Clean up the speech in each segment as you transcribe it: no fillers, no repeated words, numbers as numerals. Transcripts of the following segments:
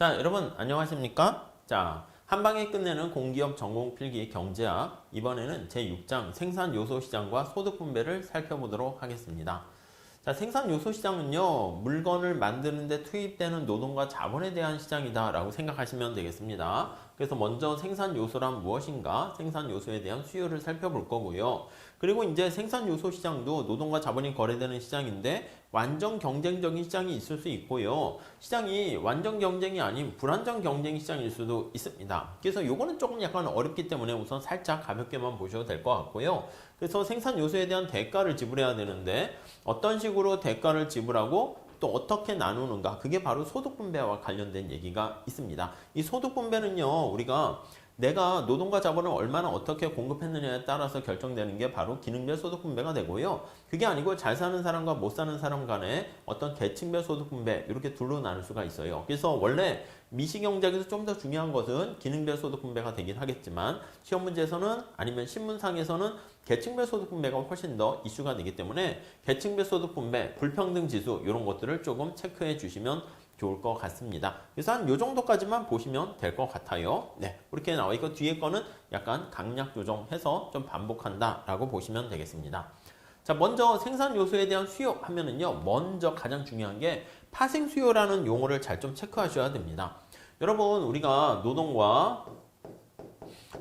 자, 여러분 안녕하십니까? 자, 한 방에 끝내는 공기업 전공 필기 경제학. 이번에는 제6장 생산 요소 시장과 소득 분배를 살펴보도록 하겠습니다. 자, 생산 요소 시장은요, 물건을 만드는 데 투입되는 노동과 자본에 대한 시장이다 라고 생각하시면 되겠습니다. 그래서 먼저 생산 요소란 무엇인가, 생산 요소에 대한 수요를 살펴볼 거고요. 그리고 이제 생산 요소 시장도 노동과 자본이 거래되는 시장인데 완전 경쟁적인 시장이 있을 수 있고요. 시장이 완전 경쟁이 아닌 불완전 경쟁 시장일 수도 있습니다. 그래서 요거는 조금 약간 어렵기 때문에 우선 살짝 가볍게만 보셔도 될 것 같고요. 그래서 생산 요소에 대한 대가를 지불해야 되는데 어떤 식으로 대가를 지불하고 또 어떻게 나누는가, 그게 바로 소득 분배와 관련된 얘기가 있습니다. 이 소득 분배는요, 우리가 내가 노동과 자본을 얼마나 어떻게 공급했느냐에 따라서 결정되는 게 바로 기능별 소득 분배가 되고요. 그게 아니고 잘 사는 사람과 못 사는 사람 간에 어떤 계층별 소득 분배, 이렇게 둘로 나눌 수가 있어요. 그래서 원래 미시경제학에서 좀 더 중요한 것은 기능별 소득 분배가 되긴 하겠지만 시험 문제에서는 아니면 신문상에서는 계층별 소득 분배가 훨씬 더 이슈가 되기 때문에 계층별 소득 분배, 불평등 지수 이런 것들을 조금 체크해 주시면 좋을 것 같습니다. 그래서 한 요 정도까지만 보시면 될 것 같아요. 네, 그렇게 나와 있고 뒤에 거는 약간 강약 조정해서 좀 반복한다라고 보시면 되겠습니다. 자, 먼저 생산 요소에 대한 수요 하면은요, 먼저 가장 중요한 게 파생 수요라는 용어를 잘 좀 체크하셔야 됩니다. 여러분, 우리가 노동과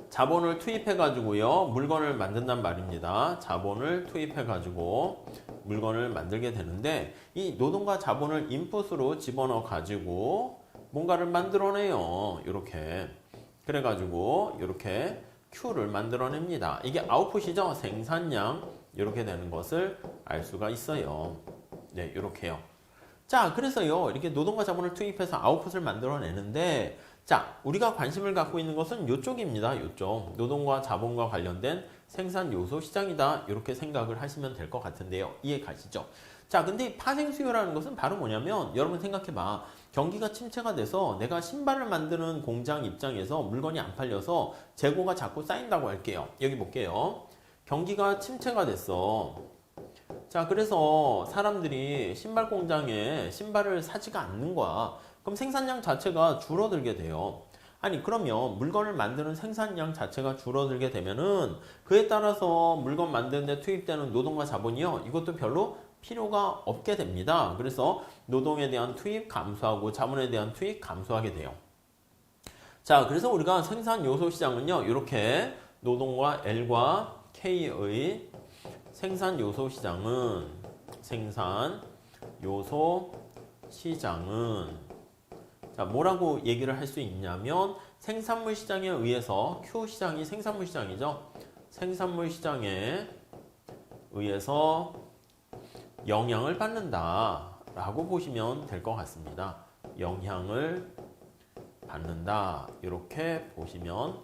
자본을 투입해가지고요, 물건을 만든단 말입니다. 자본을 투입해가지고 물건을 만들게 되는데 이 노동과 자본을 인풋으로 집어넣어가지고 뭔가를 만들어내요. 이렇게. 그래가지고 이렇게 Q를 만들어냅니다. 이게 아웃풋이죠. 생산량. 이렇게 되는 것을 알 수가 있어요. 네, 이렇게요. 자, 그래서요, 이렇게 노동과 자본을 투입해서 아웃풋을 만들어내는데, 자, 우리가 관심을 갖고 있는 것은 이쪽입니다. 이쪽. 노동과 자본과 관련된 생산 요소 시장이다. 이렇게 생각을 하시면 될 것 같은데요. 이해 가시죠? 자, 근데 파생 수요라는 것은 바로 뭐냐면, 여러분 생각해봐. 경기가 침체가 돼서 내가 신발을 만드는 공장 입장에서 물건이 안 팔려서 재고가 자꾸 쌓인다고 할게요. 여기 볼게요. 경기가 침체가 됐어. 자, 그래서 사람들이 신발 공장에 신발을 사지가 않는 거야. 그럼 생산량 자체가 줄어들게 돼요. 아니, 그러면 물건을 만드는 생산량 자체가 줄어들게 되면은 그에 따라서 물건 만드는 데 투입되는 노동과 자본이요, 이것도 별로 필요가 없게 됩니다. 그래서 노동에 대한 투입 감소하고 자본에 대한 투입 감소하게 돼요. 자, 그래서 우리가 생산 요소 시장은요, 이렇게 노동과 L과 K의 생산 요소 시장은 자, 뭐라고 얘기를 할 수 있냐면 생산물 시장에 의해서 Q 시장이 생산물 시장이죠. 생산물 시장에 의해서 영향을 받는다라고 보시면 될 것 같습니다. 영향을 받는다, 이렇게 보시면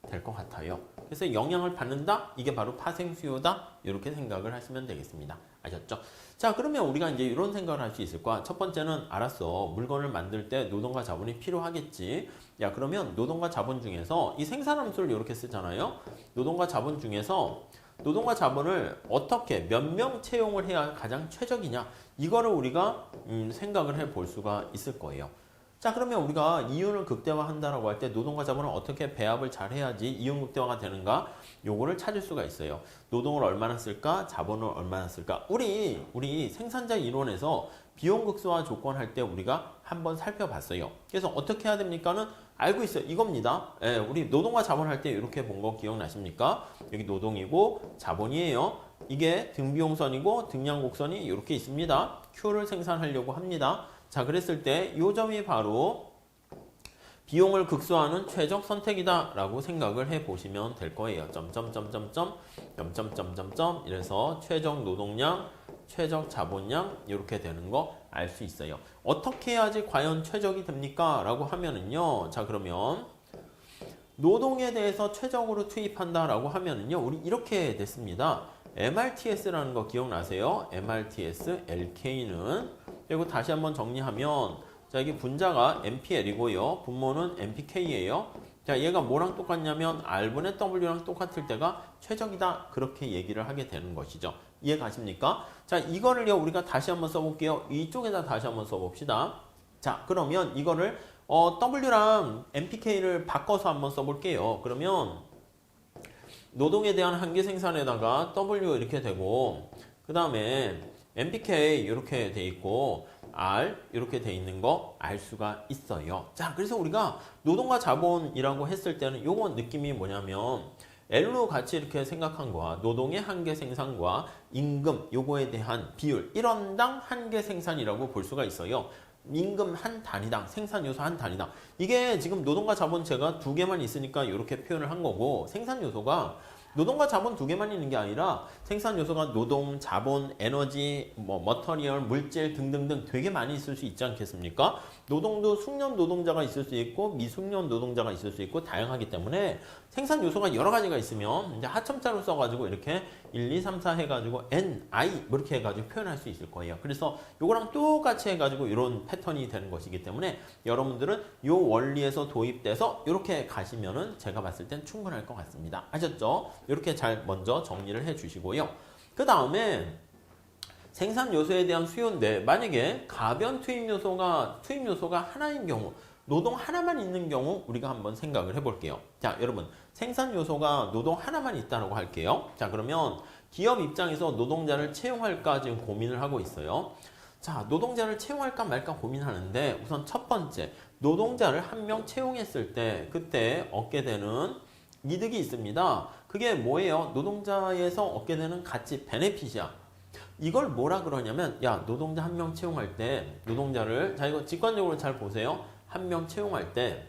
될 것 같아요. 그래서 영향을 받는다? 이게 바로 파생 수요다? 이렇게 생각을 하시면 되겠습니다. 아셨죠? 자, 그러면 우리가 이제 이런 생각을 할 수 있을 거야. 첫 번째는 알았어. 물건을 만들 때 노동과 자본이 필요하겠지. 야, 그러면 노동과 자본 중에서 이 생산함수를 이렇게 쓰잖아요. 노동과 자본 중에서 노동과 자본을 어떻게 몇 명 채용을 해야 가장 최적이냐? 이거를 우리가 생각을 해 볼 수가 있을 거예요. 자, 그러면 우리가 이윤을 극대화한다라고 할 때 노동과 자본을 어떻게 배합을 잘 해야지 이윤 극대화가 되는가? 요거를 찾을 수가 있어요. 노동을 얼마나 쓸까? 자본을 얼마나 쓸까? 우리 생산자 이론에서 비용 극소화 조건 할 때 우리가 한번 살펴봤어요. 그래서 어떻게 해야 됩니까는 알고 있어요. 이겁니다. 예, 우리 노동과 자본 할 때 이렇게 본 거 기억나십니까? 여기 노동이고 자본이에요. 이게 등비용선이고 등량곡선이 이렇게 있습니다. Q를 생산하려고 합니다. 자, 그랬을 때 이 점이 바로 비용을 극소화하는 최적 선택이다 라고 생각을 해 보시면 될 거예요. 이래서 최적 노동량, 최적 자본량 이렇게 되는 거 알 수 있어요. 어떻게 해야지 과연 최적이 됩니까? 라고 하면은요, 자, 그러면 노동에 대해서 최적으로 투입한다 라고 하면은요, 우리 이렇게 됐습니다. MRTS라는 거 기억나세요? MRTS, LK는, 그리고 다시 한번 정리하면, 자, 이게 분자가 MPL이고요. 분모는 MPK예요. 자, 얘가 뭐랑 똑같냐면 R분의 W랑 똑같을 때가 최적이다. 그렇게 얘기를 하게 되는 것이죠. 이해 가십니까? 자, 이거를요, 우리가 다시 한번 써볼게요. 이쪽에다 다시 한번 써봅시다. 자, 그러면 이거를 W랑 MPK를 바꿔서 한번 써볼게요. 그러면 노동에 대한 한계 생산에다가 W 이렇게 되고 그 다음에 MPK 이렇게 돼 있고 R 이렇게 돼 있는 거 알 수가 있어요. 자, 그래서 우리가 노동과 자본이라고 했을 때는 요거 느낌이 뭐냐면 L로 같이 이렇게 생각한 거와 노동의 한계 생산과 임금 요거에 대한 비율 1원당 한계 생산이라고 볼 수가 있어요. 임금 한 단위당, 생산 요소 한 단위당. 이게 지금 노동과 자본 제가 두 개만 있으니까 이렇게 표현을 한 거고 생산 요소가 노동과 자본 두 개만 있는 게 아니라 생산 요소가 노동, 자본, 에너지, 머터리얼, 물질 등등등 되게 많이 있을 수 있지 않겠습니까? 노동도 숙련 노동자가 있을 수 있고 미숙련 노동자가 있을 수 있고 다양하기 때문에 생산 요소가 여러 가지가 있으면 이제 하첨자로 써가지고 이렇게 1, 2, 3, 4 해가지고 N, I 뭐 이렇게 해가지고 표현할 수 있을 거예요. 그래서 요거랑 똑같이 해가지고 이런 패턴이 되는 것이기 때문에 여러분들은 요 원리에서 도입돼서 이렇게 가시면은 제가 봤을 땐 충분할 것 같습니다. 아셨죠? 이렇게 잘 먼저 정리를 해 주시고요. 그 다음에 생산 요소에 대한 수요인데 만약에 가변 투입 요소가 하나인 경우 노동 하나만 있는 경우 우리가 한번 생각을 해볼게요. 자, 여러분 생산 요소가 노동 하나만 있다고 할게요. 자, 그러면 기업 입장에서 노동자를 채용할까 지금 고민을 하고 있어요. 자, 노동자를 채용할까 말까 고민하는데 우선 첫 번째 노동자를 한 명 채용했을 때 그때 얻게 되는 이득이 있습니다. 그게 뭐예요? 노동자에서 얻게 되는 가치, 베네핏이야. 이걸 뭐라 그러냐면 야, 노동자 한 명 채용할 때 노동자를 자 이거 직관적으로 잘 보세요. 한 명 채용할 때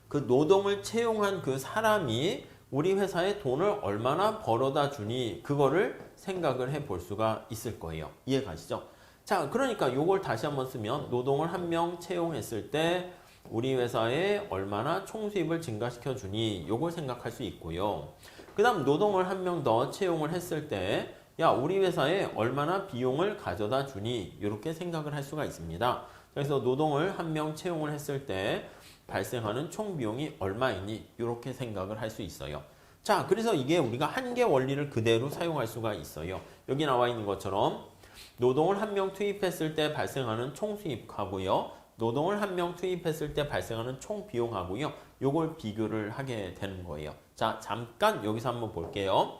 그 노동을 채용한 그 사람이 우리 회사에 돈을 얼마나 벌어다 주니 그거를 생각을 해 볼 수가 있을 거예요. 이해 가시죠? 자, 그러니까 요걸 다시 한번 쓰면 노동을 한 명 채용했을 때 우리 회사에 얼마나 총수입을 증가시켜 주니 요걸 생각할 수 있고요. 그 다음 노동을 한 명 더 채용을 했을 때 야, 우리 회사에 얼마나 비용을 가져다 주니 이렇게 생각을 할 수가 있습니다. 그래서 노동을 한 명 채용을 했을 때 발생하는 총 비용이 얼마이니 이렇게 생각을 할 수 있어요. 자, 그래서 이게 우리가 한계 원리를 그대로 사용할 수가 있어요. 여기 나와 있는 것처럼 노동을 한 명 투입했을 때 발생하는 총 수입하고요. 노동을 한 명 투입했을 때 발생하는 총 비용하고요. 요걸 비교를 하게 되는 거예요. 자, 잠깐 여기서 한번 볼게요.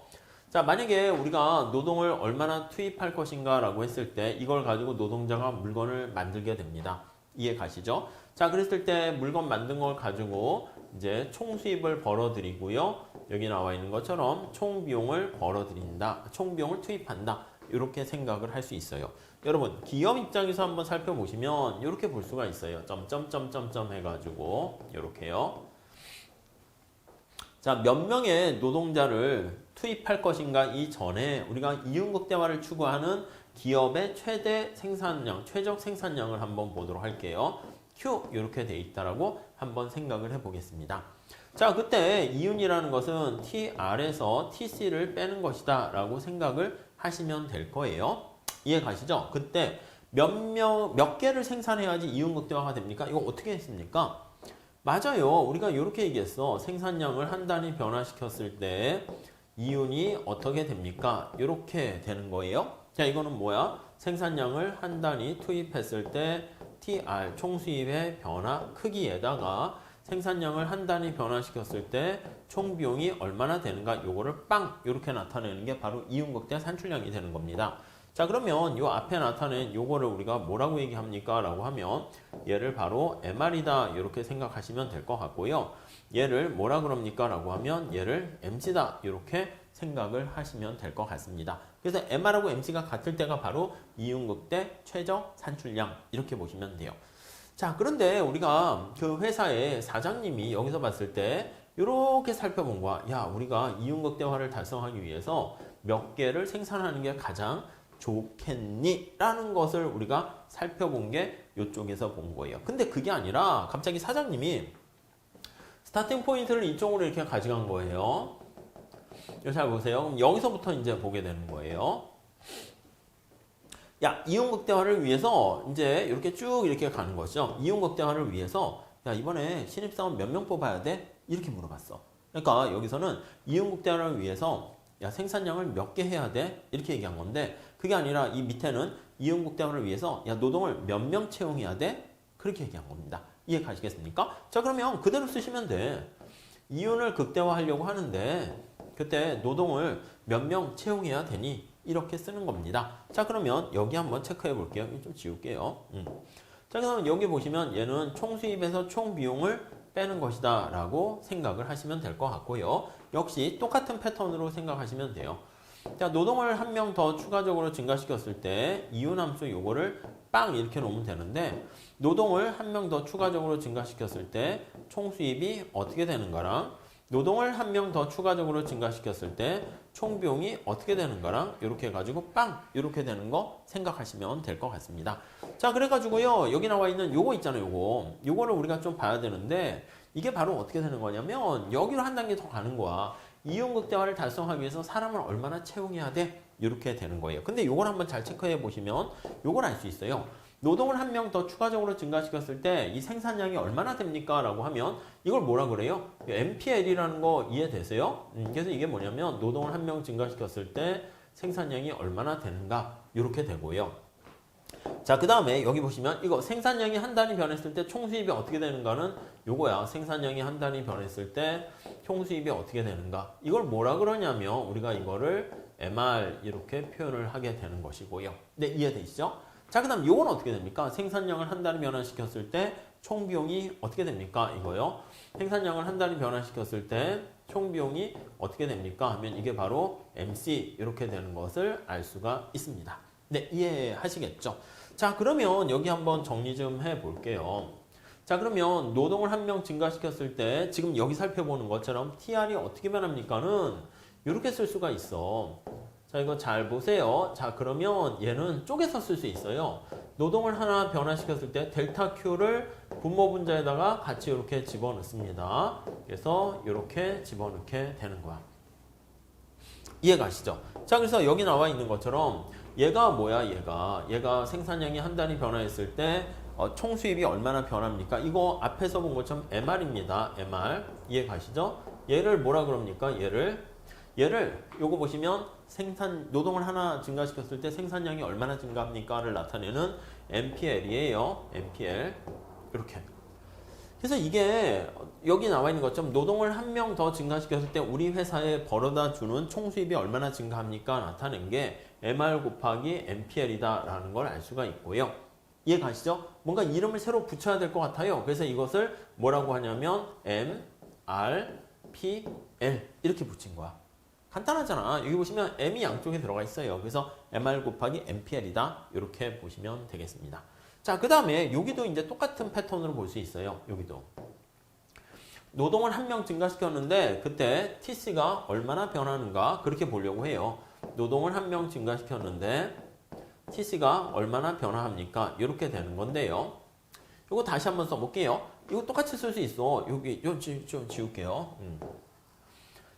자, 만약에 우리가 노동을 얼마나 투입할 것인가 라고 했을 때 이걸 가지고 노동자가 물건을 만들게 됩니다. 이해 가시죠? 자, 그랬을 때 물건 만든 걸 가지고 이제 총 수입을 벌어들이고요. 여기 나와 있는 것처럼 총 비용을 벌어들인다. 총 비용을 투입한다. 이렇게 생각을 할 수 있어요. 여러분, 기업 입장에서 한번 살펴보시면 이렇게 볼 수가 있어요. 점점점점점 해가지고 이렇게요. 자, 몇 명의 노동자를 투입할 것인가 이전에 우리가 이윤극대화를 추구하는 기업의 최대 생산량, 최적 생산량을 한번 보도록 할게요. Q 이렇게 돼 있다라고 한번 생각을 해보겠습니다. 자, 그때 이윤이라는 것은 TR에서 TC를 빼는 것이다 라고 생각을 하시면 될 거예요. 이해 가시죠? 그때 몇 개를 생산해야지 이윤극대화가 됩니까? 이거 어떻게 했습니까? 맞아요. 우리가 이렇게 얘기했어. 생산량을 한 단위 변화시켰을 때 이윤이 어떻게 됩니까? 이렇게 되는 거예요. 자, 이거는 뭐야? 생산량을 한 단위 투입했을 때 TR 총수입의 변화 크기에다가 생산량을 한 단위 변화시켰을 때 총 비용이 얼마나 되는가 요거를 빵 이렇게 나타내는 게 바로 이윤극대 산출량이 되는 겁니다. 자, 그러면 요 앞에 나타낸 요거를 우리가 뭐라고 얘기합니까? 라고 하면 얘를 바로 MR이다 이렇게 생각하시면 될 것 같고요. 얘를 뭐라 그럽니까? 라고 하면 얘를 MC다 이렇게 생각을 하시면 될 것 같습니다. 그래서 MR하고 MC가 같을 때가 바로 이윤극대 최적 산출량 이렇게 보시면 돼요. 자, 그런데 우리가 그 회사의 사장님이 여기서 봤을 때 이렇게 살펴본 거야. 야, 우리가 이윤극대화를 달성하기 위해서 몇 개를 생산하는 게 가장 좋겠니? 라는 것을 우리가 살펴본 게 이쪽에서 본 거예요. 근데 그게 아니라 갑자기 사장님이 스타팅 포인트를 이쪽으로 이렇게 가져간 거예요. 잘 보세요. 그럼 여기서부터 이제 보게 되는 거예요. 야, 이윤극대화를 위해서 이제 이렇게 쭉 이렇게 가는 거죠. 이윤극대화를 위해서 야, 이번에 신입사원 몇 명 뽑아야 돼? 이렇게 물어봤어. 그러니까 여기서는 이윤극대화를 위해서 야, 생산량을 몇 개 해야 돼? 이렇게 얘기한 건데 그게 아니라 이 밑에는 이윤극대화를 위해서 야, 노동을 몇 명 채용해야 돼? 그렇게 얘기한 겁니다. 이해 가시겠습니까? 자, 그러면 그대로 쓰시면 돼. 이윤을 극대화하려고 하는데 그때 노동을 몇 명 채용해야 되니 이렇게 쓰는 겁니다. 자, 그러면 여기 한번 체크해 볼게요. 이거 좀 지울게요. 자, 그럼 여기 보시면 얘는 총 수입에서 총 비용을 빼는 것이다 라고 생각을 하시면 될 것 같고요. 역시 똑같은 패턴으로 생각하시면 돼요. 자, 노동을 한 명 더 추가적으로 증가시켰을 때 이윤함수 요거를 빵 이렇게 놓으면 되는데 노동을 한 명 더 추가적으로 증가시켰을 때 총 수입이 어떻게 되는가랑 노동을 한 명 더 추가적으로 증가시켰을 때 총 비용이 어떻게 되는가랑 이렇게 해가지고 빵 이렇게 되는 거 생각하시면 될 것 같습니다. 자, 그래가지고요 여기 나와 있는 요거 있잖아요. 요거를 우리가 좀 봐야 되는데 이게 바로 어떻게 되는 거냐면 여기로 한 단계 더 가는 거야. 이윤 극대화를 달성하기 위해서 사람을 얼마나 채용해야 돼? 이렇게 되는 거예요. 근데 요걸 한번 잘 체크해 보시면 요걸 알 수 있어요. 노동을 한 명 더 추가적으로 증가시켰을 때 이 생산량이 얼마나 됩니까? 라고 하면 이걸 뭐라 그래요? MPL이라는 거 이해되세요? 그래서 이게 뭐냐면 노동을 한 명 증가시켰을 때 생산량이 얼마나 되는가 이렇게 되고요. 자, 그 다음에 여기 보시면 이거 생산량이 한 단위 변했을 때 총수입이 어떻게 되는가는 요거야. 생산량이 한 단위 변했을 때 총수입이 어떻게 되는가. 이걸 뭐라 그러냐면 우리가 이거를 MR 이렇게 표현을 하게 되는 것이고요. 네, 이해되시죠? 자, 그 다음 요건 어떻게 됩니까? 생산량을 한 단위 변화시켰을 때 총비용이 어떻게 됩니까? 이거요. 생산량을 한 단위 변화시켰을 때 총비용이 어떻게 됩니까? 하면 이게 바로 MC 이렇게 되는 것을 알 수가 있습니다. 네, 이해하시겠죠? 자, 그러면 여기 한번 정리 좀 해볼게요. 자, 그러면 노동을 한 명 증가시켰을 때 지금 여기 살펴보는 것처럼 TR이 어떻게 변합니까는 이렇게 쓸 수가 있어. 자, 이거 잘 보세요. 자, 그러면 얘는 쪼개서 쓸 수 있어요. 노동을 하나 변화시켰을 때 델타 Q를 분모 분자에다가 같이 이렇게 집어넣습니다. 그래서 이렇게 집어넣게 되는 거야. 이해가시죠? 자, 그래서 여기 나와 있는 것처럼 얘가 뭐야? 얘가 생산량이 한 단위 변화했을 때 총 수입이 얼마나 변합니까? 이거 앞에서 본 것처럼 MR입니다. MR. 이해가시죠? 얘를 뭐라 그럽니까? 얘를 요거 보시면 노동을 하나 증가시켰을 때 생산량이 얼마나 증가합니까를 나타내는 MPL이에요. MPL. 이렇게. 그래서 이게 여기 나와 있는 것처럼 노동을 한 명 더 증가시켰을 때 우리 회사에 벌어다 주는 총 수입이 얼마나 증가합니까? 나타낸 게 MR 곱하기 MPL이다 라는 걸 알 수가 있고요. 이해 가시죠? 뭔가 이름을 새로 붙여야 될 것 같아요. 그래서 이것을 뭐라고 하냐면 MR, PL 이렇게 붙인 거야. 간단하잖아. 여기 보시면 M이 양쪽에 들어가 있어요. 그래서 MR 곱하기 MPL이다. 이렇게 보시면 되겠습니다. 자, 그 다음에 여기도 이제 똑같은 패턴으로 볼 수 있어요. 여기도. 노동을 한 명 증가시켰는데 그때 TC가 얼마나 변하는가 그렇게 보려고 해요. 노동을 한 명 증가시켰는데 TC가 얼마나 변화합니까? 이렇게 되는 건데요. 이거 다시 한번 써볼게요. 이거 똑같이 쓸 수 있어. 여기 좀 지울게요.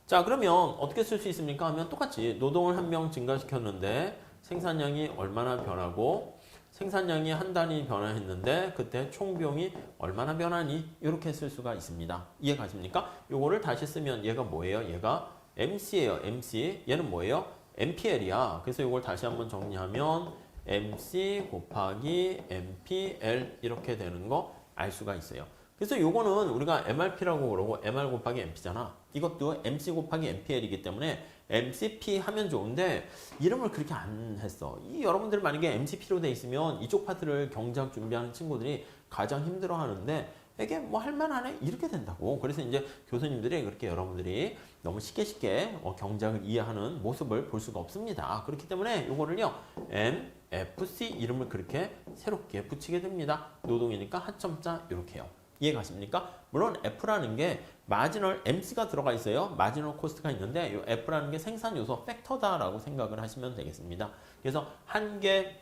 자, 그러면 어떻게 쓸 수 있습니까? 하면 똑같이 노동을 한 명 증가시켰는데 생산량이 얼마나 변하고 생산량이 한 단위 변화했는데 그때 총비용이 얼마나 변하니? 이렇게 쓸 수가 있습니다. 이해 가십니까? 요거를 다시 쓰면 얘가 뭐예요? 얘가 MC예요. MC. 얘는 뭐예요? MPL이야. 그래서 이걸 다시 한번 정리하면 MC 곱하기 MPL 이렇게 되는 거 알 수가 있어요. 그래서 요거는 우리가 MRP라고 그러고 MR 곱하기 MP잖아. 이것도 MC 곱하기 MPL이기 때문에 MCP 하면 좋은데 이름을 그렇게 안 했어. 여러분들 만약에 MCP로 돼 있으면 이쪽 파트를 경작 준비하는 친구들이 가장 힘들어 하는데 이게 뭐 할만하네? 이렇게 된다고. 그래서 이제 교수님들이 그렇게 여러분들이 너무 쉽게 경작을 이해하는 모습을 볼 수가 없습니다. 그렇기 때문에 요거를요 MFC 이름을 그렇게 새롭게 붙이게 됩니다. 노동이니까 하점자 이렇게요. 이해 가십니까? 물론 F라는 게 마지널 MC가 들어가 있어요. 마지널 코스트가 있는데 이 F라는 게 생산 요소 팩터다라고 생각을 하시면 되겠습니다. 그래서 한계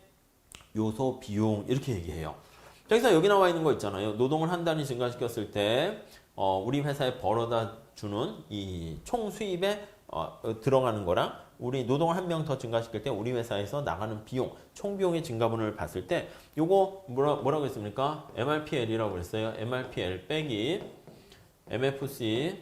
요소 비용 이렇게 얘기해요. 그래서 여기 나와 있는 거 있잖아요. 노동을 한 단위 증가시켰을 때 우리 회사에 벌어다 주는 이 총 수입에 들어가는 거랑 우리 노동을 한 명 더 증가시킬 때 우리 회사에서 나가는 비용, 총 비용의 증가분을 봤을 때 요거 뭐라고 했습니까? MRPL이라고 그랬어요. MRPL 빼기 MFC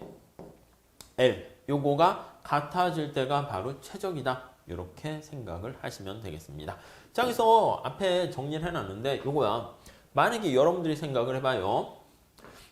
L 요거가 같아질 때가 바로 최적이다. 이렇게 생각을 하시면 되겠습니다. 자, 그래서 앞에 정리를 해놨는데 요거야. 만약에 여러분들이 생각을 해봐요.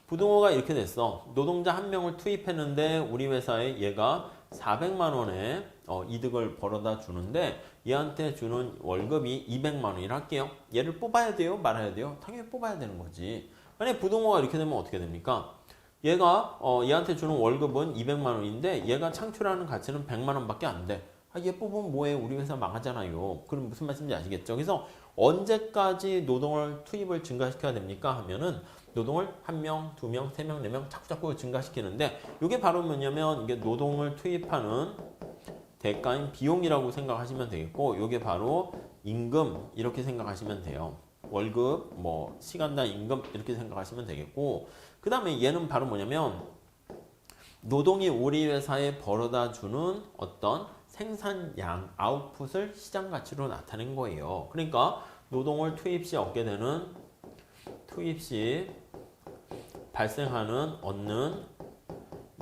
부등호가 이렇게 됐어. 노동자 한 명을 투입했는데 우리 회사에 얘가 400만 원의 이득을 벌어다 주는데 얘한테 주는 월급이 200만 원이라 할게요. 얘를 뽑아야 돼요? 말아야 돼요? 당연히 뽑아야 되는 거지. 만약에 부등호가 이렇게 되면 어떻게 됩니까? 얘가 얘한테 주는 월급은 200만 원인데 얘가 창출하는 가치는 100만 원밖에 안 돼. 얘 뽑으면 뭐해? 우리 회사 망하잖아요. 그럼 무슨 말씀인지 아시겠죠? 그래서 언제까지 노동을 투입을 증가시켜야 됩니까? 하면은 노동을 1명, 2명, 3명, 4명 자꾸 증가시키는데 이게 바로 뭐냐면 이게 노동을 투입하는 대가인 비용이라고 생각하시면 되겠고 이게 바로 임금 이렇게 생각하시면 돼요. 월급, 뭐 시간당 임금 이렇게 생각하시면 되겠고 그 다음에 얘는 바로 뭐냐면 노동이 우리 회사에 벌어다 주는 어떤 생산량, 아웃풋을 시장 가치로 나타낸 거예요. 그러니까 노동을 투입 시 얻게 되는 투입 시 발생하는 얻는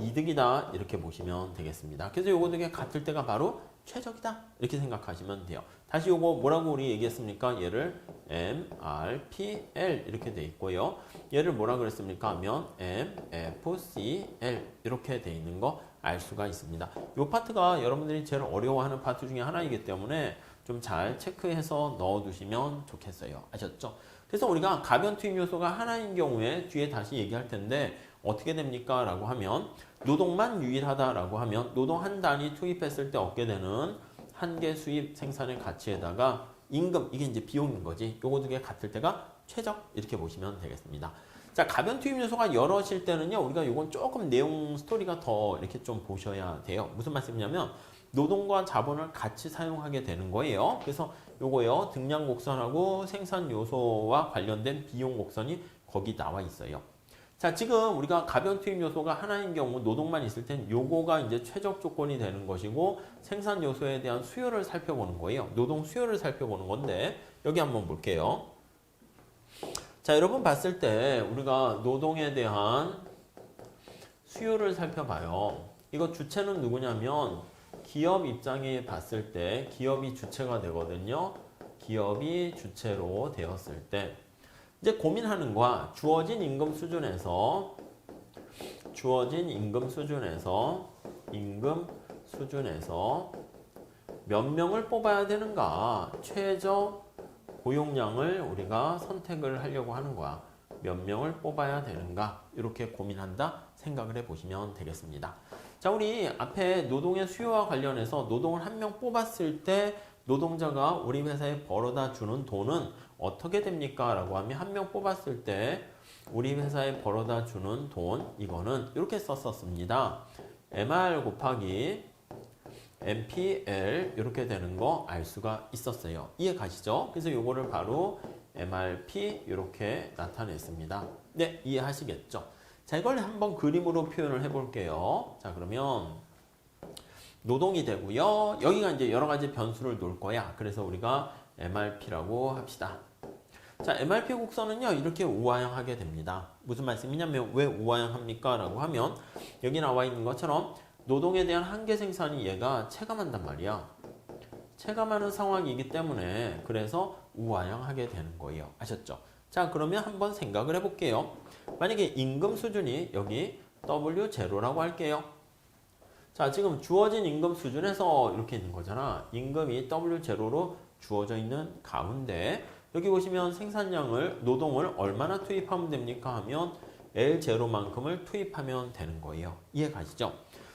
이득이다 이렇게 보시면 되겠습니다. 그래서 요거 되게 같을 때가 바로 최적이다 이렇게 생각하시면 돼요. 다시 요거 뭐라고 우리 얘기했습니까? 얘를 MRPL 이렇게 돼 있고요. 얘를 뭐라 그랬습니까? 하면 MFCL 이렇게 돼 있는 거 알 수가 있습니다. 요 파트가 여러분들이 제일 어려워하는 파트 중에 하나이기 때문에 좀 잘 체크해서 넣어두시면 좋겠어요. 아셨죠? 그래서 우리가 가변 투입 요소가 하나인 경우에 뒤에 다시 얘기할 텐데 어떻게 됩니까? 라고 하면 노동만 유일하다라고 하면 노동 한 단위 투입했을 때 얻게 되는 한계 수입 생산의 가치에다가 임금 이게 이제 비용인 거지. 요거 두 개 같을 때가 최적 이렇게 보시면 되겠습니다. 자, 가변 투입 요소가 여럿일 때는요. 우리가 요건 조금 내용 스토리가 더 이렇게 좀 보셔야 돼요. 무슨 말씀이냐면 노동과 자본을 같이 사용하게 되는 거예요. 그래서 요거요. 등량 곡선하고 생산 요소와 관련된 비용 곡선이 거기 나와 있어요. 자, 지금 우리가 가변 투입 요소가 하나인 경우 노동만 있을 땐 요거가 이제 최적 조건이 되는 것이고 생산 요소에 대한 수요를 살펴보는 거예요. 노동 수요를 살펴보는 건데 여기 한번 볼게요. 자, 여러분 봤을 때 우리가 노동에 대한 수요를 살펴봐요. 이거 주체는 누구냐면 기업 입장에 봤을 때 기업이 주체가 되거든요. 기업이 주체로 되었을 때 이제 고민하는 거야. 주어진 임금 수준에서 몇 명을 뽑아야 되는가? 최저 고용량을 우리가 선택을 하려고 하는 거야. 몇 명을 뽑아야 되는가? 이렇게 고민한다 생각을 해보시면 되겠습니다. 자, 우리 앞에 노동의 수요와 관련해서 노동을 한 명 뽑았을 때 노동자가 우리 회사에 벌어다 주는 돈은 어떻게 됩니까? 라고 하면 한 명 뽑았을 때 우리 회사에 벌어다 주는 돈 이거는 이렇게 썼었습니다. MR 곱하기 MPL 이렇게 되는 거 알 수가 있었어요. 이해 가시죠? 그래서 요거를 바로 MRP 이렇게 나타냈습니다. 네, 이해하시겠죠? 자, 이걸 한번 그림으로 표현을 해볼게요. 자, 그러면 노동이 되고요. 여기가 이제 여러 가지 변수를 놓을 거야. 그래서 우리가 MRP라고 합시다. 자, MRP 곡선은요, 이렇게 우아형하게 됩니다. 무슨 말씀이냐면, 왜 우아형합니까? 라고 하면, 여기 나와 있는 것처럼, 노동에 대한 한계 생산이 얘가 체감한단 말이야. 체감하는 상황이기 때문에, 그래서 우아형하게 되는 거예요. 아셨죠? 자, 그러면 한번 생각을 해볼게요. 만약에 임금 수준이 여기 W0라고 할게요. 자, 지금 주어진 임금 수준에서 이렇게 있는 거잖아. 임금이 W0로 주어져 있는 가운데 여기 보시면 생산량을 노동을 얼마나 투입하면 됩니까? 하면 L0만큼을 투입하면 되는 거예요. 이해 가시죠?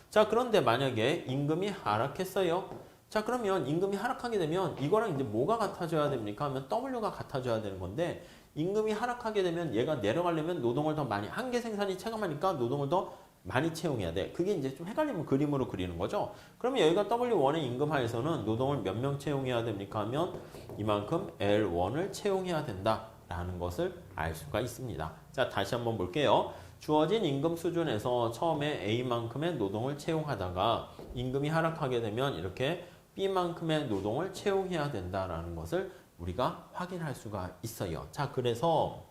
자, 그런데 만약에 임금이 하락했어요. 자, 그러면 임금이 하락하게 되면 이거랑 이제 뭐가 같아져야 됩니까? 하면 W가 같아져야 되는 건데 임금이 하락하게 되면 얘가 내려가려면 노동을 더 많이 한계 생산이 체감하니까 노동을 더 많이 채용해야 돼. 그게 이제 좀 헷갈리면 그림으로 그리는 거죠. 그러면 여기가 W1의 임금 하에서는 노동을 몇 명 채용해야 됩니까? 하면 이만큼 L1을 채용해야 된다라는 것을 알 수가 있습니다. 자, 다시 한번 볼게요. 주어진 임금 수준에서 처음에 A만큼의 노동을 채용하다가 임금이 하락하게 되면 이렇게 B만큼의 노동을 채용해야 된다라는 것을 우리가 확인할 수가 있어요. 자, 그래서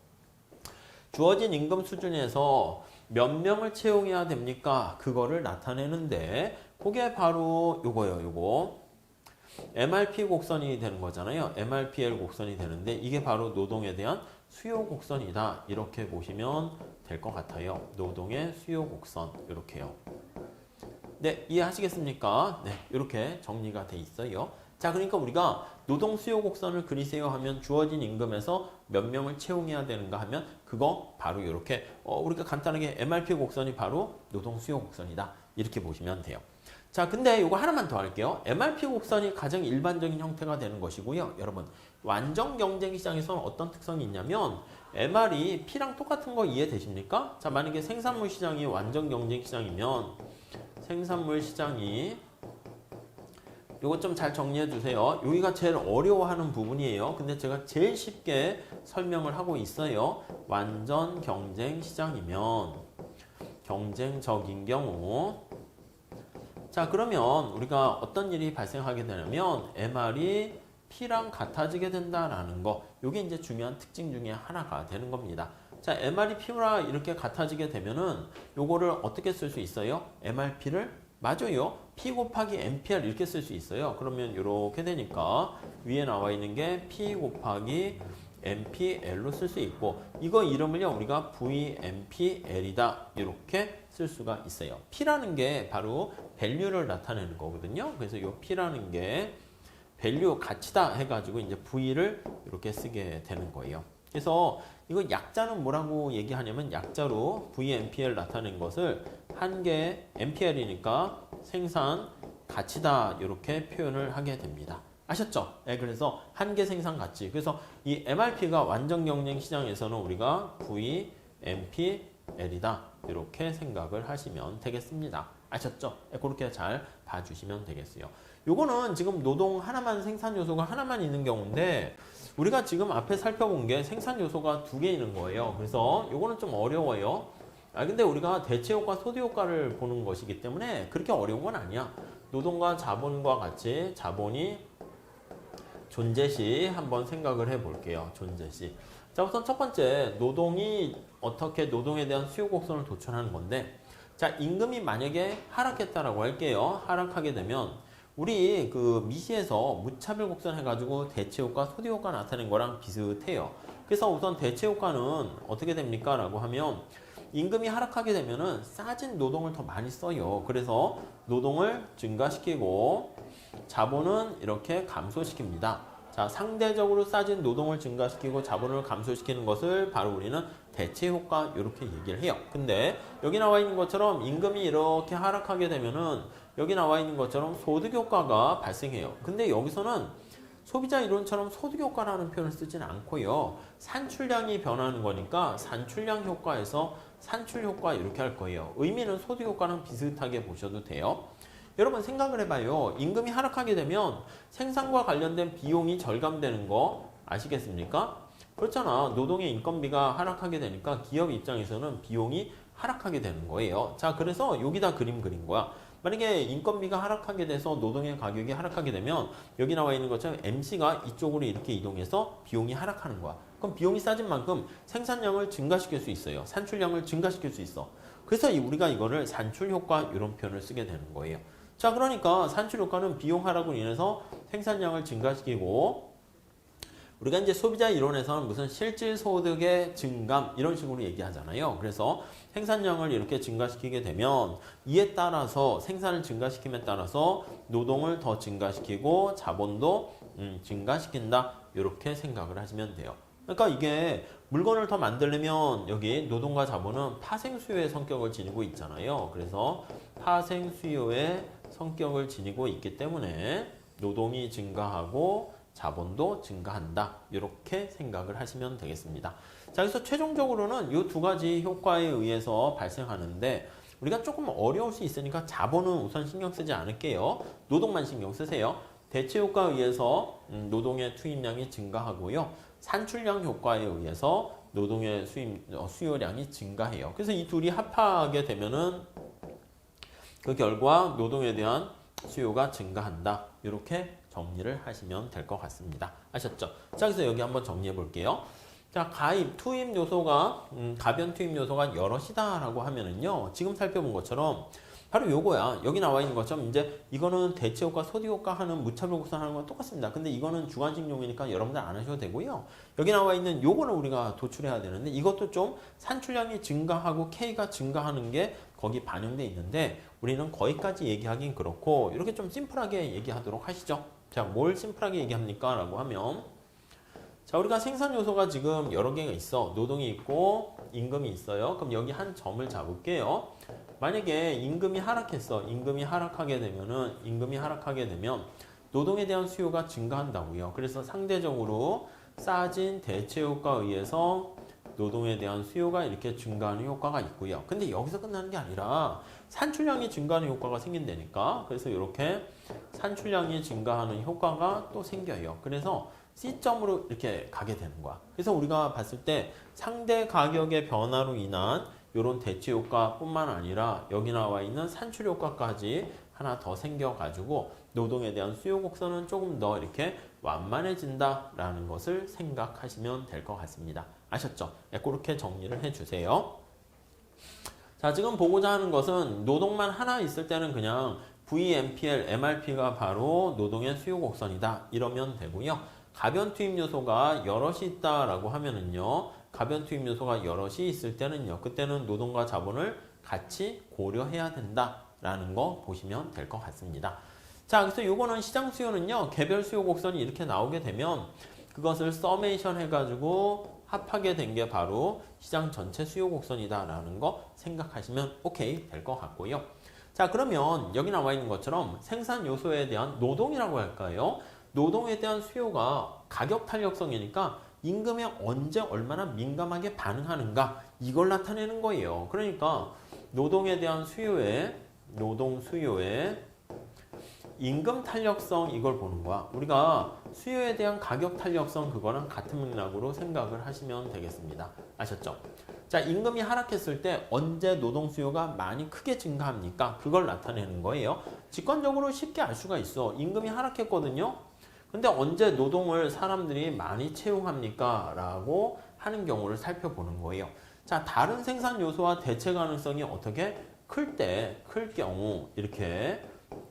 주어진 임금 수준에서 몇 명을 채용해야 됩니까? 그거를 나타내는데 그게 바로 요거예요. 요거. MRP 곡선이 되는 거잖아요. MRPL 곡선이 되는데 이게 바로 노동에 대한 수요 곡선이다. 이렇게 보시면 될 것 같아요. 노동의 수요 곡선 이렇게요. 네, 이해하시겠습니까? 네, 이렇게 정리가 돼 있어요. 자, 그러니까 우리가 노동 수요 곡선을 그리세요 하면 주어진 임금에서 몇 명을 채용해야 되는가 하면 그거 바로 이렇게 우리가 간단하게 MRP 곡선이 바로 노동 수요 곡선이다. 이렇게 보시면 돼요. 자, 근데 이거 하나만 더 할게요. MRP 곡선이 가장 일반적인 형태가 되는 것이고요. 여러분, 완전 경쟁 시장에서는 어떤 특성이 있냐면 MR이 P랑 똑같은 거 이해되십니까? 자, 만약에 생산물 시장이 완전 경쟁 시장이면 생산물 시장이 요거 좀 잘 정리해 주세요. 여기가 제일 어려워하는 부분이에요. 근데 제가 제일 쉽게 설명을 하고 있어요. 완전 경쟁 시장이면 경쟁적인 경우 자, 그러면 우리가 어떤 일이 발생하게 되냐면 MR이 P랑 같아지게 된다라는 거. 요게 이제 중요한 특징 중에 하나가 되는 겁니다. 자, MR이 P랑 이렇게 같아지게 되면은 요거를 어떻게 쓸 수 있어요? MRP를 맞아요. P 곱하기 MPR 이렇게 쓸 수 있어요. 그러면 이렇게 되니까 위에 나와 있는 게 P 곱하기 MPL로 쓸 수 있고 이거 이름을요 우리가 VMPL이다 이렇게 쓸 수가 있어요. P라는 게 바로 밸류를 나타내는 거거든요. 그래서 이 P라는 게 밸류 가치다 해가지고 이제 V를 이렇게 쓰게 되는 거예요. 그래서 이거 약자는 뭐라고 얘기하냐면 약자로 VMPL 나타낸 것을 한 개 MPL이니까 생산 가치다 이렇게 표현을 하게 됩니다. 아셨죠? 네, 그래서 한 개 생산 가치. 그래서 이 MRP가 완전 경쟁 시장에서는 우리가 VMPL이다 이렇게 생각을 하시면 되겠습니다. 아셨죠? 네, 그렇게 잘 봐주시면 되겠어요. 요거는 지금 노동 하나만 생산 요소가 하나만 있는 경우인데 우리가 지금 앞에 살펴본 게 생산 요소가 두 개 있는 거예요. 그래서 요거는 좀 어려워요. 근데 우리가 대체 효과, 소득 효과를 보는 것이기 때문에 그렇게 어려운 건 아니야. 노동과 자본과 같이 자본이 존재 시 한번 생각을 해 볼게요. 존재 시. 자, 우선 첫 번째 노동이 어떻게 노동에 대한 수요 곡선을 도출하는 건데 자, 임금이 만약에 하락했다라고 할게요. 하락하게 되면 우리 그 미시에서 무차별 곡선 해가지고 대체 효과, 소득 효과 나타낸 거랑 비슷해요. 그래서 우선 대체 효과는 어떻게 됩니까? 라고 하면 임금이 하락하게 되면은 싸진 노동을 더 많이 써요. 그래서 노동을 증가시키고 자본은 이렇게 감소시킵니다. 자, 상대적으로 싸진 노동을 증가시키고 자본을 감소시키는 것을 바로 우리는 대체 효과 이렇게 얘기를 해요. 근데 여기 나와 있는 것처럼 임금이 이렇게 하락하게 되면은 여기 나와 있는 것처럼 소득 효과가 발생해요. 근데 여기서는 소비자 이론처럼 소득 효과라는 표현을 쓰지는 않고요. 산출량이 변하는 거니까 산출량 효과에서 산출 효과 이렇게 할 거예요. 의미는 소득 효과랑 비슷하게 보셔도 돼요. 여러분 생각을 해봐요. 임금이 하락하게 되면 생산과 관련된 비용이 절감되는 거 아시겠습니까? 그렇잖아. 노동의 인건비가 하락하게 되니까 기업 입장에서는 비용이 하락하게 되는 거예요. 자, 그래서 여기다 그림 그린 거야. 만약에 인건비가 하락하게 돼서 노동의 가격이 하락하게 되면 여기 나와 있는 것처럼 MC가 이쪽으로 이렇게 이동해서 비용이 하락하는 거야. 그럼 비용이 싸진 만큼 생산량을 증가시킬 수 있어요. 산출량을 증가시킬 수 있어. 그래서 우리가 이거를 산출 효과 이런 표현을 쓰게 되는 거예요. 자, 그러니까 산출 효과는 비용 하락으로 인해서 생산량을 증가시키고 우리가 이제 소비자 이론에서는 무슨 실질 소득의 증감 이런 식으로 얘기하잖아요. 그래서 생산량을 이렇게 증가시키게 되면 이에 따라서 생산을 증가시킴에 따라서 노동을 더 증가시키고 자본도 증가시킨다. 이렇게 생각을 하시면 돼요. 그러니까 이게 물건을 더 만들려면 여기 노동과 자본은 파생 수요의 성격을 지니고 있잖아요. 그래서 파생 수요의 성격을 지니고 있기 때문에 노동이 증가하고 자본도 증가한다. 이렇게 생각을 하시면 되겠습니다. 자, 그래서 최종적으로는 이 두 가지 효과에 의해서 발생하는데 우리가 조금 어려울 수 있으니까 자본은 우선 신경 쓰지 않을게요. 노동만 신경 쓰세요. 대체 효과에 의해서 노동의 투입량이 증가하고요. 산출량 효과에 의해서 노동의 수요량이 증가해요. 그래서 이 둘이 합하게 되면은 그 결과 노동에 대한 수요가 증가한다. 이렇게 정리를 하시면 될 것 같습니다. 아셨죠? 자, 그래서 여기 한번 정리해 볼게요. 자, 가입, 투입 요소가, 가변 투입 요소가 여럿이다라고 하면은요, 지금 살펴본 것처럼 바로 요거야. 여기 나와 있는 것처럼 이제 이거는 대체 효과, 소득 효과 하는 무차별 곡선하는 건 똑같습니다. 근데 이거는 주관식용이니까 여러분들 안 하셔도 되고요. 여기 나와 있는 요거는 우리가 도출해야 되는데 이것도 좀 산출량이 증가하고 K가 증가하는 게 거기 반영돼 있는데 우리는 거기까지 얘기하긴 그렇고 이렇게 좀 심플하게 얘기하도록 하시죠. 자, 뭘 심플하게 얘기합니까? 라고 하면 자, 우리가 생산 요소가 지금 여러 개가 있어. 노동이 있고 임금이 있어요. 그럼 여기 한 점을 잡을게요. 만약에 임금이 하락했어. 임금이 하락하게 되면 노동에 대한 수요가 증가한다고요. 그래서 상대적으로 싸진 대체 효과에 의해서 노동에 대한 수요가 이렇게 증가하는 효과가 있고요. 근데 여기서 끝나는 게 아니라 산출량이 증가하는 효과가 생긴다니까. 그래서 이렇게 산출량이 증가하는 효과가 또 생겨요. 그래서 C점으로 이렇게 가게 되는 거야. 그래서 우리가 봤을 때 상대 가격의 변화로 인한 이런 대체 효과뿐만 아니라 여기 나와 있는 산출 효과까지 하나 더 생겨가지고 노동에 대한 수요 곡선은 조금 더 이렇게 완만해진다라는 것을 생각하시면 될 것 같습니다. 아셨죠? 네, 그렇게 정리를 해주세요. 자, 지금 보고자 하는 것은 노동만 하나 있을 때는 그냥 VMPL, MRP가 바로 노동의 수요 곡선이다. 이러면 되고요. 가변 투입 요소가 여럿이 있다라고 하면은요. 가변 투입 요소가 여럿이 있을 때는요. 그때는 노동과 자본을 같이 고려해야 된다라는 거 보시면 될 것 같습니다. 자, 그래서 요거는 시장 수요는요. 개별 수요 곡선이 이렇게 나오게 되면 그것을 서메이션 해가지고 합하게 된 게 바로 시장 전체 수요 곡선이다라는 거 생각하시면 오케이 될 것 같고요. 자, 그러면 여기 나와 있는 것처럼 생산 요소에 대한 노동이라고 할까요? 노동에 대한 수요가 가격 탄력성이니까 임금에 언제 얼마나 민감하게 반응하는가 이걸 나타내는 거예요. 그러니까 노동에 대한 노동 수요의 임금 탄력성 이걸 보는 거야. 우리가 수요에 대한 가격 탄력성 그거랑 같은 맥락으로 생각을 하시면 되겠습니다. 아셨죠? 자, 임금이 하락했을 때 언제 노동 수요가 많이 크게 증가합니까? 그걸 나타내는 거예요. 직관적으로 쉽게 알 수가 있어. 임금이 하락했거든요. 근데 언제 노동을 사람들이 많이 채용합니까? 라고 하는 경우를 살펴보는 거예요. 자, 다른 생산 요소와 대체 가능성이 어떻게 클 경우 이렇게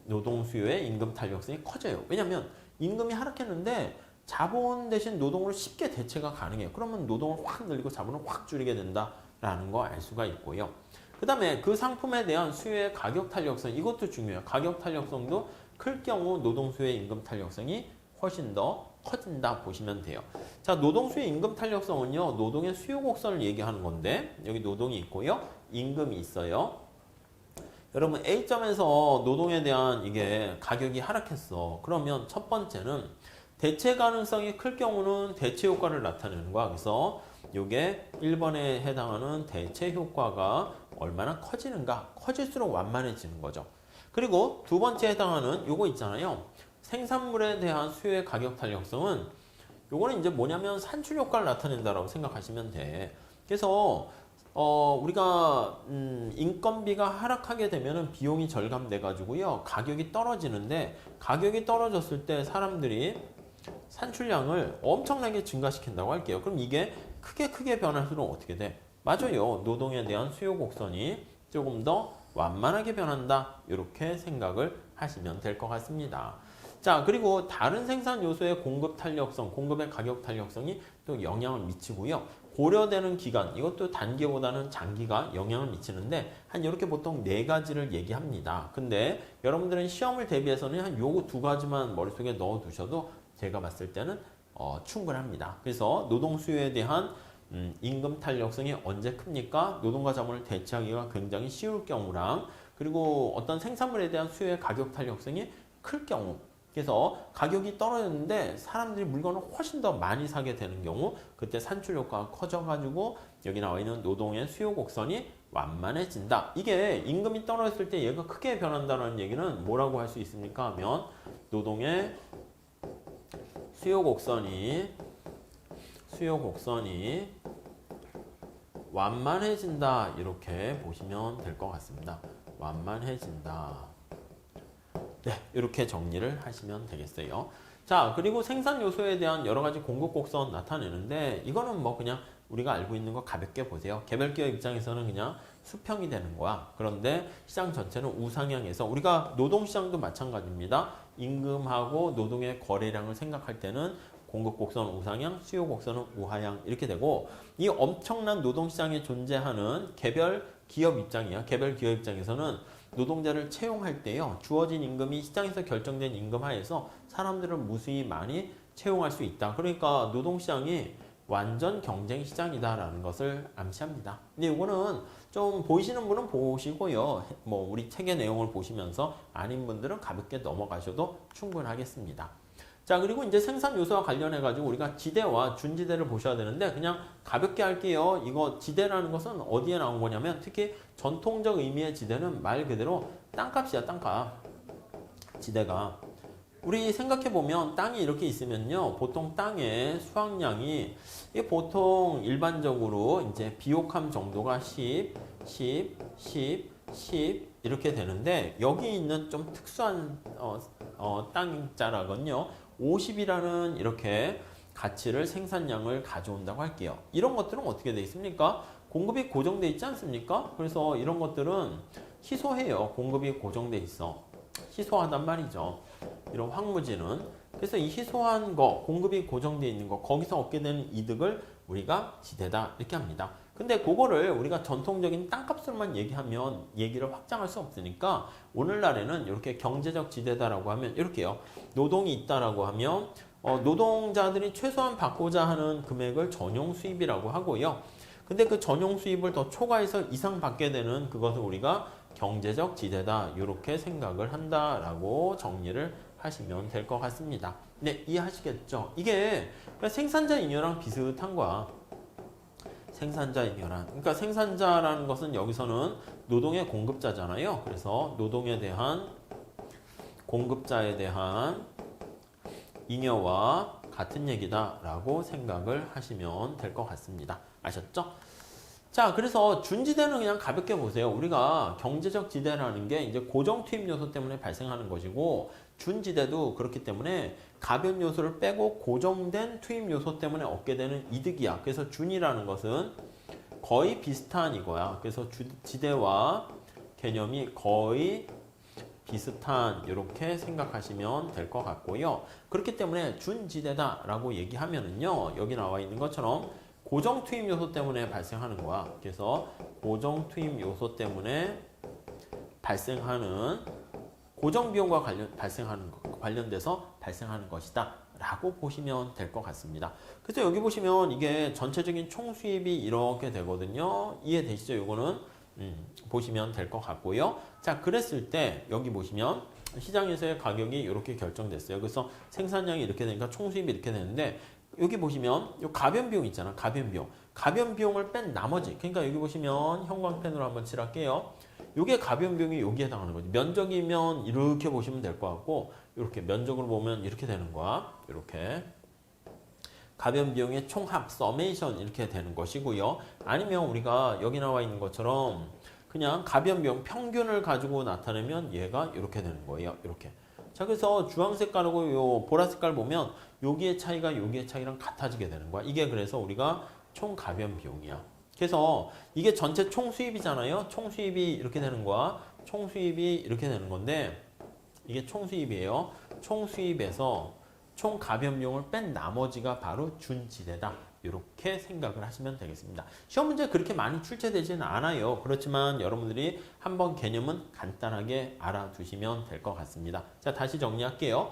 노동 수요의 임금 탄력성이 커져요. 왜냐면 임금이 하락했는데 자본 대신 노동으로 쉽게 대체가 가능해요. 그러면 노동을 확 늘리고 자본을 확 줄이게 된다라는 거 알 수가 있고요. 그 다음에 그 상품에 대한 수요의 가격 탄력성 이것도 중요해요. 가격 탄력성도 클 경우 노동 수요의 임금 탄력성이 훨씬 더 커진다 보시면 돼요. 자, 노동수의 임금 탄력성은요. 노동의 수요 곡선을 얘기하는 건데 여기 노동이 있고요. 임금이 있어요. 여러분 A점에서 노동에 대한 이게 가격이 하락했어. 그러면 첫 번째는 대체 가능성이 클 경우는 대체 효과를 나타내는 거야. 그래서 이게 1번에 해당하는 대체 효과가 얼마나 커지는가. 커질수록 완만해지는 거죠. 그리고 두 번째 해당하는 요거 있잖아요. 생산물에 대한 수요의 가격 탄력성은 요거는 이제 뭐냐면 산출 효과를 나타낸다라고 생각하시면 돼. 그래서 우리가 인건비가 하락하게 되면은 비용이 절감돼 가지고요. 가격이 떨어지는데 가격이 떨어졌을 때 사람들이 산출량을 엄청나게 증가시킨다고 할게요. 그럼 이게 크게 변할수록 어떻게 돼? 맞아요. 노동에 대한 수요 곡선이 조금 더 완만하게 변한다. 이렇게 생각을 하시면 될 것 같습니다. 자, 그리고 다른 생산 요소의 공급 탄력성, 공급의 가격 탄력성이 또 영향을 미치고요. 고려되는 기간, 이것도 단기보다는 장기가 영향을 미치는데 한 이렇게 보통 4가지를 얘기합니다. 근데 여러분들은 시험을 대비해서는 한 요거 2가지만 머릿속에 넣어 두셔도 제가 봤을 때는 충분합니다. 그래서 노동 수요에 대한 임금 탄력성이 언제 큽니까? 노동과 자본을 대체하기가 굉장히 쉬울 경우랑 그리고 어떤 생산물에 대한 수요의 가격 탄력성이 클 경우 그래서 가격이 떨어졌는데 사람들이 물건을 훨씬 더 많이 사게 되는 경우 그때 산출 효과가 커져가지고 여기 나와 있는 노동의 수요 곡선이 완만해진다. 이게 임금이 떨어졌을 때 얘가 크게 변한다는 얘기는 뭐라고 할 수 있습니까? 하면 노동의 수요 곡선이 완만해진다. 이렇게 보시면 될 것 같습니다. 완만해진다. 네, 이렇게 정리를 하시면 되겠어요. 자, 그리고 생산 요소에 대한 여러 가지 공급 곡선 나타내는데 이거는 뭐 그냥 우리가 알고 있는 거 가볍게 보세요. 개별 기업 입장에서는 그냥 수평이 되는 거야. 그런데 시장 전체는 우상향해서 우리가 노동시장도 마찬가지입니다. 임금하고 노동의 거래량을 생각할 때는 공급 곡선 우상향, 수요 곡선은 우하향 이렇게 되고 이 엄청난 노동시장에 존재하는 개별 기업 입장이야. 개별 기업 입장에서는 노동자를 채용할 때요. 주어진 임금이 시장에서 결정된 임금 하에서 사람들을 무수히 많이 채용할 수 있다. 그러니까 노동시장이 완전 경쟁 시장이다라는 것을 암시합니다. 근데 이거는 좀 보이시는 분은 보시고요. 뭐 우리 책의 내용을 보시면서 아닌 분들은 가볍게 넘어가셔도 충분하겠습니다. 자, 그리고 이제 생산 요소와 관련해 가지고 우리가 지대와 준지대를 보셔야 되는데 그냥 가볍게 할게요. 이거 지대라는 것은 어디에 나온 거냐면 특히 전통적 의미의 지대는 말 그대로 땅값이야, 땅값. 지대가. 우리 생각해보면 땅이 이렇게 있으면요. 보통 땅의 수확량이 보통 일반적으로 이제 비옥함 정도가 10 이렇게 되는데 여기 있는 좀 특수한 땅자락은요. 50이라는 이렇게 가치를 생산량을 가져온다고 할게요. 이런 것들은 어떻게 돼 있습니까? 공급이 고정돼 있지 않습니까? 그래서 이런 것들은 희소해요. 공급이 고정돼 있어. 희소하단 말이죠. 이런 황무지는. 그래서 이 희소한 거, 공급이 고정되어 있는 거, 거기서 얻게 되는 이득을 우리가 지대다 이렇게 합니다. 근데 그거를 우리가 전통적인 땅값으로만 얘기하면 얘기를 확장할 수 없으니까 오늘날에는 이렇게 경제적 지대다라고 하면 이렇게요. 노동이 있다라고 하면 노동자들이 최소한 받고자 하는 금액을 전용 수입이라고 하고요. 근데 그 전용 수입을 더 초과해서 이상 받게 되는 그것을 우리가 경제적 지대다 이렇게 생각을 한다라고 정리를 하시면 될 것 같습니다. 네, 이해하시겠죠? 이게 생산자 잉여랑 비슷한 거야. 생산자 잉여란. 그러니까 생산자라는 것은 여기서는 노동의 공급자잖아요. 그래서 노동에 대한 공급자에 대한 잉여와 같은 얘기다라고 생각을 하시면 될 것 같습니다. 아셨죠? 자, 그래서 준지대는 그냥 가볍게 보세요. 우리가 경제적 지대라는 게 이제 고정 투입 요소 때문에 발생하는 것이고 준지대도 그렇기 때문에 가변 요소를 빼고 고정된 투입 요소 때문에 얻게 되는 이득이야. 그래서 준이라는 것은 거의 비슷한 이거야. 그래서 지대와 개념이 거의 비슷한 이렇게 생각하시면 될 것 같고요. 그렇기 때문에 준지대다라고 얘기하면은요. 여기 나와 있는 것처럼 고정 투입 요소 때문에 발생하는 거야. 그래서 고정 투입 요소 때문에 발생하는 고정 비용과 관련돼서 발생하는 것이다 라고 보시면 될 것 같습니다. 그래서 여기 보시면 이게 전체적인 총 수입이 이렇게 되거든요. 이해되시죠? 이거는 보시면 될 것 같고요. 자, 그랬을 때 여기 보시면 시장에서의 가격이 이렇게 결정됐어요. 그래서 생산량이 이렇게 되니까 총 수입이 이렇게 되는데 여기 보시면 이 가변 비용 있잖아. 가변 비용. 가변 비용을 뺀 나머지. 그러니까 여기 보시면 형광펜으로 한번 칠할게요. 요게 가변 비용이 여기에 해당하는 거지. 면적이면 이렇게 보시면 될 것 같고 이렇게 면적으로 보면 이렇게 되는 거야. 이렇게. 가변 비용의 총합, 서메이션 이렇게 되는 것이고요. 아니면 우리가 여기 나와 있는 것처럼 그냥 가변 비용 평균을 가지고 나타내면 얘가 이렇게 되는 거예요. 이렇게. 자, 그래서 주황 색깔하고 요 보라 색깔 보면 여기의 차이가 여기의 차이랑 같아지게 되는 거야. 이게 그래서 우리가 총 가변 비용이야. 그래서 이게 전체 총 수입이잖아요. 총 수입이 이렇게 되는 거야. 총 수입이 이렇게 되는 건데 이게 총 수입이에요. 총 수입에서 총 가변 비용을 뺀 나머지가 바로 준지대다. 이렇게 생각을 하시면 되겠습니다. 시험 문제 그렇게 많이 출제되지는 않아요. 그렇지만 여러분들이 한번 개념은 간단하게 알아두시면 될 것 같습니다. 자, 다시 정리할게요.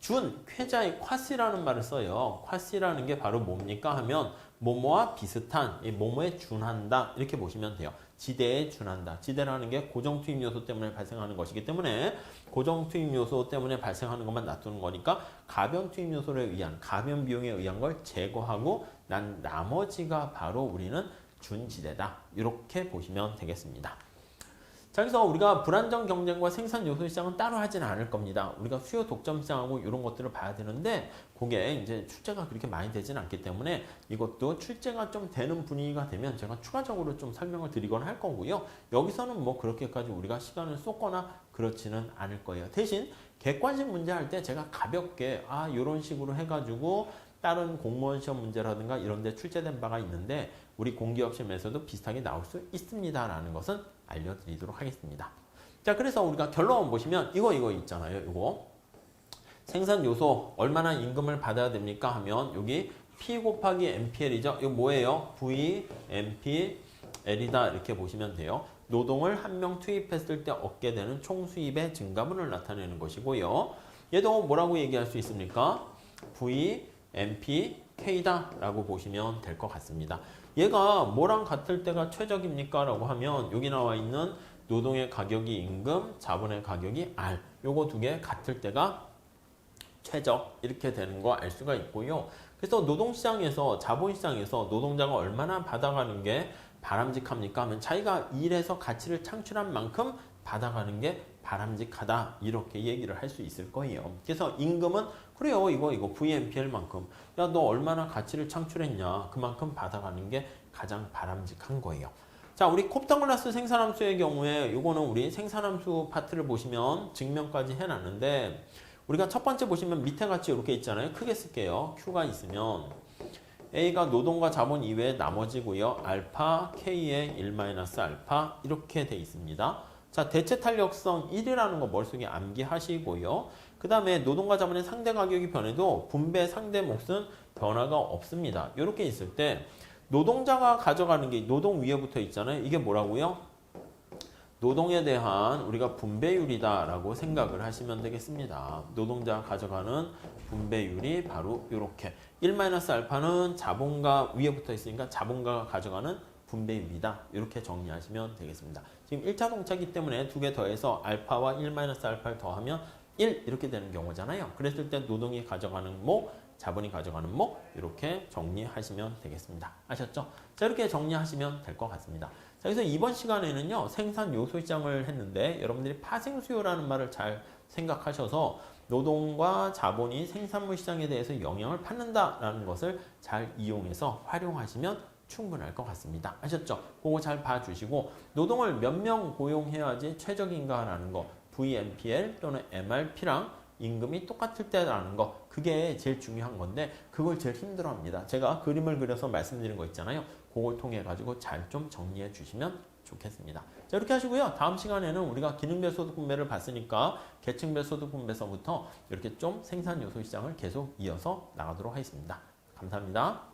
준, 쾌자의 콰시라는 말을 써요. 콰시라는 게 바로 뭡니까 하면 뭐뭐와 비슷한, 뭐뭐에 준한다 이렇게 보시면 돼요. 지대에 준한다. 지대라는 게 고정 투입 요소 때문에 발생하는 것이기 때문에 고정 투입 요소 때문에 발생하는 것만 놔두는 거니까 가변 투입 요소에 의한 가변 비용에 의한 걸 제거하고 난 나머지가 바로 우리는 준지대다. 이렇게 보시면 되겠습니다. 자, 그래서 우리가 불안정 경쟁과 생산 요소 시장은 따로 하지는 않을 겁니다. 우리가 수요 독점 시장하고 이런 것들을 봐야 되는데 그게 이제 출제가 그렇게 많이 되지는 않기 때문에 이것도 출제가 좀 되는 분위기가 되면 제가 추가적으로 좀 설명을 드리거나 할 거고요. 여기서는 뭐 그렇게까지 우리가 시간을 쏟거나 그렇지는 않을 거예요. 대신 객관식 문제 할 때 제가 가볍게 이런 식으로 해가지고 다른 공무원 시험 문제라든가 이런 데 출제된 바가 있는데 우리 공기업 시험에서도 비슷하게 나올 수 있습니다라는 것은 알려드리도록 하겠습니다. 자, 그래서 우리가 결론 보시면 이거 있잖아요. 이거 생산 요소 얼마나 임금을 받아야 됩니까 하면 여기 P 곱하기 MPL이죠. 이거 뭐예요? V, MPL이다 이렇게 보시면 돼요. 노동을 한 명 투입했을 때 얻게 되는 총 수입의 증가분을 나타내는 것이고요. 얘도 뭐라고 얘기할 수 있습니까? V, MP, K다 라고 보시면 될 것 같습니다. 얘가 뭐랑 같을 때가 최적입니까? 라고 하면 여기 나와 있는 노동의 가격이 임금, 자본의 가격이 R 요거 두 개 같을 때가 최적 이렇게 되는 거 알 수가 있고요. 그래서 노동시장에서 자본시장에서 노동자가 얼마나 받아가는 게 바람직합니까? 하면 자기가 일해서 가치를 창출한 만큼 받아가는 게 바람직하다 이렇게 얘기를 할 수 있을 거예요. 그래서 임금은 그래요 이거 VMPL만큼 야 너 얼마나 가치를 창출했냐 그만큼 받아가는 게 가장 바람직한 거예요. 자, 우리 콥터글라스 생산함수의 경우에 이거는 우리 생산함수 파트를 보시면 증명까지 해놨는데 우리가 첫 번째 보시면 밑에 같이 이렇게 있잖아요. 크게 쓸게요. Q가 있으면 A가 노동과 자본 이외에 나머지고요. 알파 K의 1-알파 이렇게 돼 있습니다. 자, 대체 탄력성 1이라는 거 머릿속에 암기하시고요. 그 다음에 노동과 자본의 상대 가격이 변해도 분배 상대 몫은 변화가 없습니다. 이렇게 있을 때 노동자가 가져가는 게 노동 위에 붙어 있잖아요. 이게 뭐라고요? 노동에 대한 우리가 분배율이다 라고 생각을 하시면 되겠습니다. 노동자가 가져가는 분배율이 바로 이렇게 1-알파는 자본가 위에 붙어 있으니까 자본가가 가져가는 분배율이다. 이렇게 정리하시면 되겠습니다. 지금 1차 동차기 때문에 두 개 더해서 알파와 1-알파를 더하면 1 이렇게 되는 경우잖아요. 그랬을 때 노동이 가져가는 목, 자본이 가져가는 목 이렇게 정리하시면 되겠습니다. 아셨죠? 자, 이렇게 정리하시면 될 것 같습니다. 자, 그래서 이번 시간에는요 생산 요소 시장을 했는데 여러분들이 파생 수요라는 말을 잘 생각하셔서 노동과 자본이 생산물 시장에 대해서 영향을 받는다라는 것을 잘 이용해서 활용하시면 충분할 것 같습니다. 아셨죠? 그거 잘 봐주시고 노동을 몇 명 고용해야지 최적인가라는 거 VMPL 또는 MRP랑 임금이 똑같을 때라는 거 그게 제일 중요한 건데 그걸 제일 힘들어합니다. 제가 그림을 그려서 말씀드린 거 있잖아요. 그걸 통해 가지고 잘 좀 정리해 주시면 좋겠습니다. 자, 이렇게 하시고요. 다음 시간에는 우리가 기능별 소득 분배를 봤으니까 계층별 소득 분배서부터 이렇게 좀 생산 요소 시장을 계속 이어서 나가도록 하겠습니다. 감사합니다.